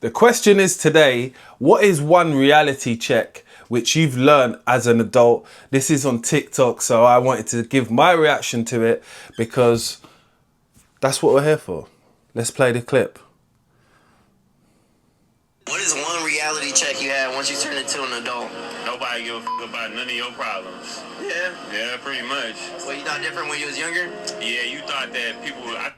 The question is today, what is one reality check which you've learned as an adult? This is on TikTok, so I wanted to give my reaction to it because that's what we're here for. Let's play the clip. What is one reality check you had once you turned into an adult? Nobody give a fuck about none of your problems. Yeah. Yeah, pretty much. Well, you thought different when you was younger? Yeah, you thought that people would...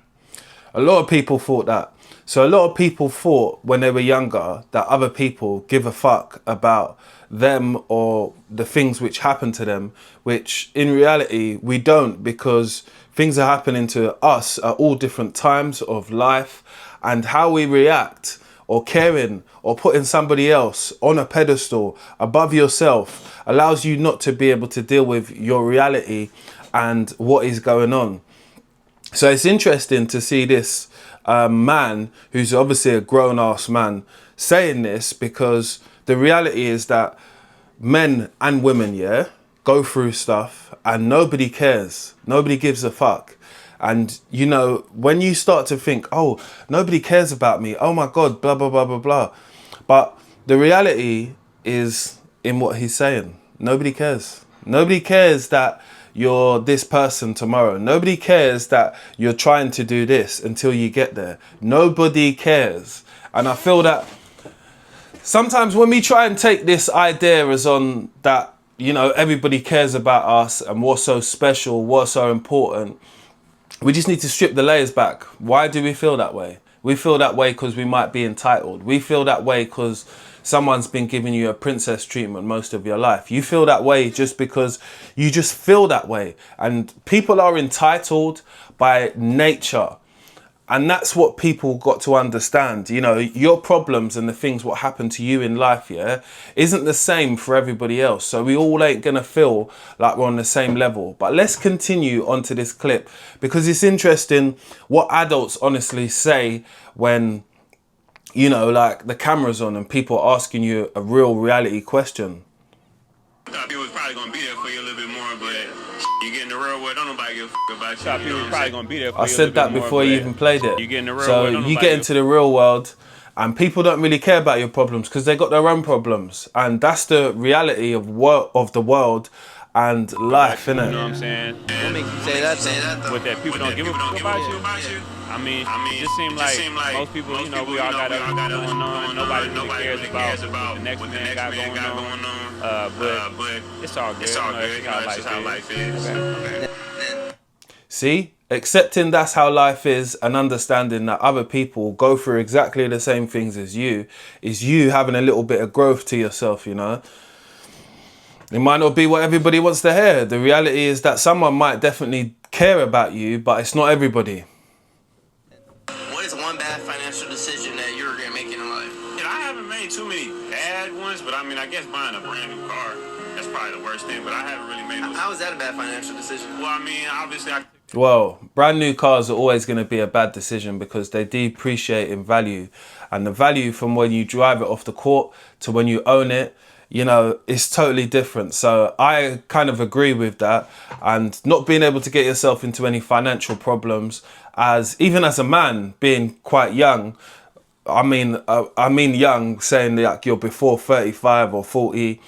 A lot of people thought that. So a lot of people thought when they were younger that other people give a fuck about them or the things which happen to them, which in reality we don't, because things are happening to us at all different times of life, and how we react or caring or putting somebody else on a pedestal above yourself allows you not to be able to deal with your reality and what is going on. So it's interesting to see this man, who's obviously a grown-ass man, saying this, because the reality is that men and women, go through stuff and nobody cares. Nobody gives a fuck. And, you know, when you start to think, oh, nobody cares about me, oh my God, blah, blah, blah, blah, blah. But the reality is in what he's saying. Nobody cares. Nobody cares that you're this person tomorrow. Nobody cares that you're trying to do this until you get there. Nobody cares. And I feel that sometimes when we try and take this idea as on that, you know, everybody cares about us and what's so special, what's so important, we just need to strip the layers back. Why do we feel that way? We feel that way because we might be entitled. We feel that way because someone's been giving you a princess treatment most of your life. You feel that way just because you just feel that way. And people are entitled by nature. And that's what people got to understand. You know, your problems and the things what happen to you in life, isn't the same for everybody else. So we all ain't gonna feel like we're on the same level. But let's continue onto this clip, because it's interesting what adults honestly say when, you know, like the camera's on and people are asking you a real reality question. I thought people was probably going to be there for you a little bit more, but you get in the real world, don't nobody give a fuck about you. I thought people was probably going to be there for you I said that before you even played it. You get in the real so world, you get into the real world and people don't really care about your problems because they got their own problems. And that's the reality of the world and life, innit? You know what I'm saying? What makes you say that though? With that, people don't give a fuck about you. I mean, it just seems like most people, you know, we all got everything going on. Nobody really cares about what the next man got going on. But it's all good. It's just how life is. Okay. See, accepting that's how life is and understanding that other people go through exactly the same things as you is you having a little bit of growth to yourself, you know. It might not be what everybody wants to hear. The reality is that someone might definitely care about you, but it's not everybody. What is one bad financial decision that you regret making in life? I haven't made too many bad ones, but I mean, I guess buying a brand new car, that's probably the worst thing, but I haven't really made those. How is that a bad financial decision? Well, I mean, obviously Well, brand new cars are always going to be a bad decision because they depreciate in value. And the value from when you drive it off the court to when you own it, you know, it's totally different. So I kind of agree with that, and not being able to get yourself into any financial problems even as a man, being quite young. I mean young, saying like you're before 35 or 40.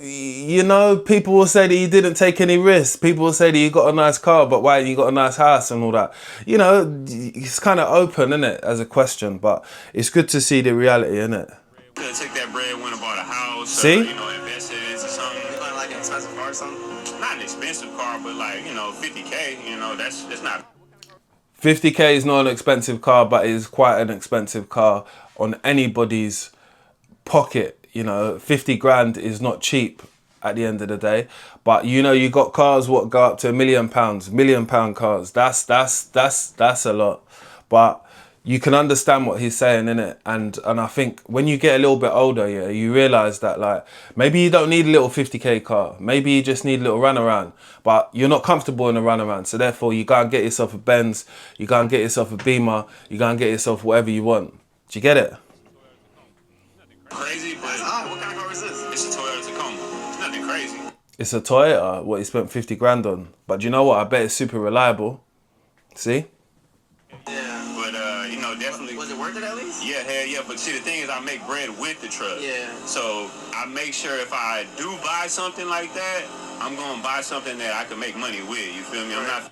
You know, people will say that you didn't take any risks. People will say that you got a nice car, but why you got a nice house and all that? You know, it's kind of open, isn't it, as a question, but it's good to see the reality, isn't it? could have took that bread, went and bought a house. See? Or, you know, invested it into something. You buying like an expensive car or something? Not an expensive car, but like, you know, 50K, you know, that's not. 50K is not an expensive car, but it is quite an expensive car on anybody's pocket. You know, 50 grand is not cheap at the end of the day. But you know, you got cars what go up to £1 million, £1 million cars. That's a lot. But you can understand what he's saying, innit? And I think when you get a little bit older, yeah, you realise that like maybe you don't need a little 50K car. Maybe you just need a little runaround. But you're not comfortable in a runaround. So therefore you go and get yourself a Benz, you go and get yourself a Beamer, you go and get yourself whatever you want. Do you get it? Crazy, but what kind of car is this? It's a Toyota Tacoma. It's nothing crazy. It's a Toyota, what he spent 50 grand on. But do you know what? I bet it's super reliable. See? Yeah. But, you know, definitely. Was it worth it at least? Yeah, hell yeah. But see, the thing is, I make bread with the truck. Yeah. So I make sure if I do buy something like that, I'm gonna buy something that I can make money with. You feel me? I'm not.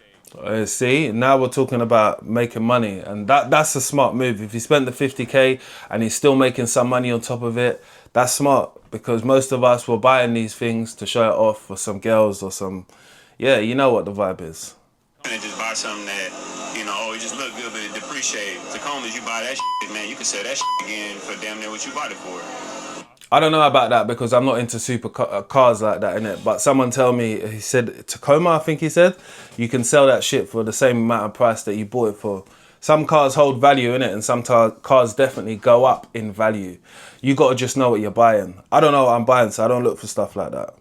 See, now we're talking about making money, and that's a smart move. If you spent the 50k and he's still making some money on top of it, that's smart, because most of us were buying these things to show it off for some girls or some, yeah, you know what the vibe is. And just buy something that, you know, oh, it just look good, but it depreciate. Tacomas, you buy that shit, man, you can sell that shit again for damn near what you bought it for. I don't know about that because I'm not into super cars like that, innit? But someone tell me, he said, Tacoma, I think he said, you can sell that shit for the same amount of price that you bought it for. Some cars hold value in it, and some cars definitely go up in value. You got to just know what you're buying. I don't know what I'm buying, so I don't look for stuff like that.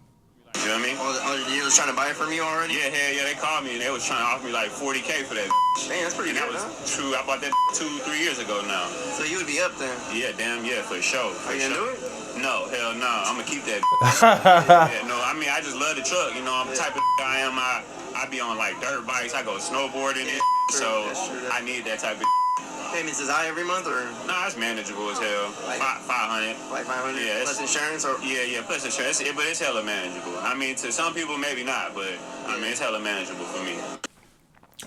You know what I mean? Oh, the dealers trying to buy it from you already? Yeah, hell yeah, they called me and they was trying to offer me like 40k for that. Man, that's pretty And good, that was huh? true. I bought that 2-3 years ago now. So you would be up then? Yeah, damn yeah, for sure. Are you gonna do it? No, hell no. I'm gonna keep that. Yeah, no, I mean I just love the truck. You know, I'm the type of I am. I be on like dirt bikes. I go snowboarding and True, so that's true, I need that type of. Payments is high every month or Nah, it's manageable as hell. Like- 500. like 500 Yeah, it's- plus insurance or? Yeah, plus insurance. But it's hella manageable. I mean, to some people maybe not, but I mean it's hella manageable for me.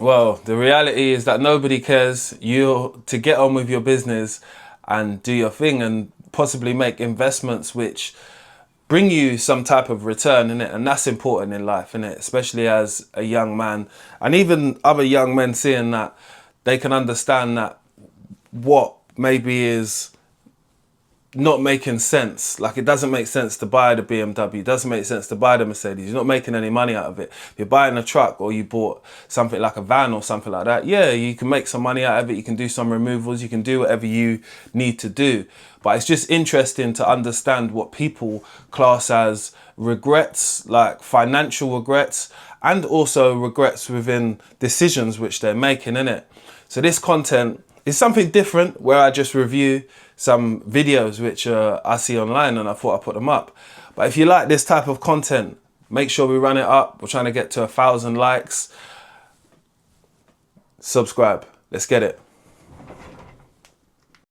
Well, the reality is that nobody cares. You to get on with your business and do your thing and possibly make investments which bring you some type of return in it, and that's important in life, innit? Especially as a young man, and even other young men seeing that, they can understand that what maybe is not making sense. Like, it doesn't make sense to buy the BMW, it doesn't make sense to buy the Mercedes. You're not making any money out of it. If you're buying a truck or you bought something like a van or something like that, yeah, you can make some money out of it. You can do some removals, you can do whatever you need to do. But it's just interesting to understand what people class as regrets, like financial regrets, and also regrets within decisions which they're making, innit? So this content is something different, where I just review some videos which I see online, and I thought I'd put them up. But if you like this type of content, make sure we run it up. We're trying to get to 1,000 likes. Subscribe. Let's get it.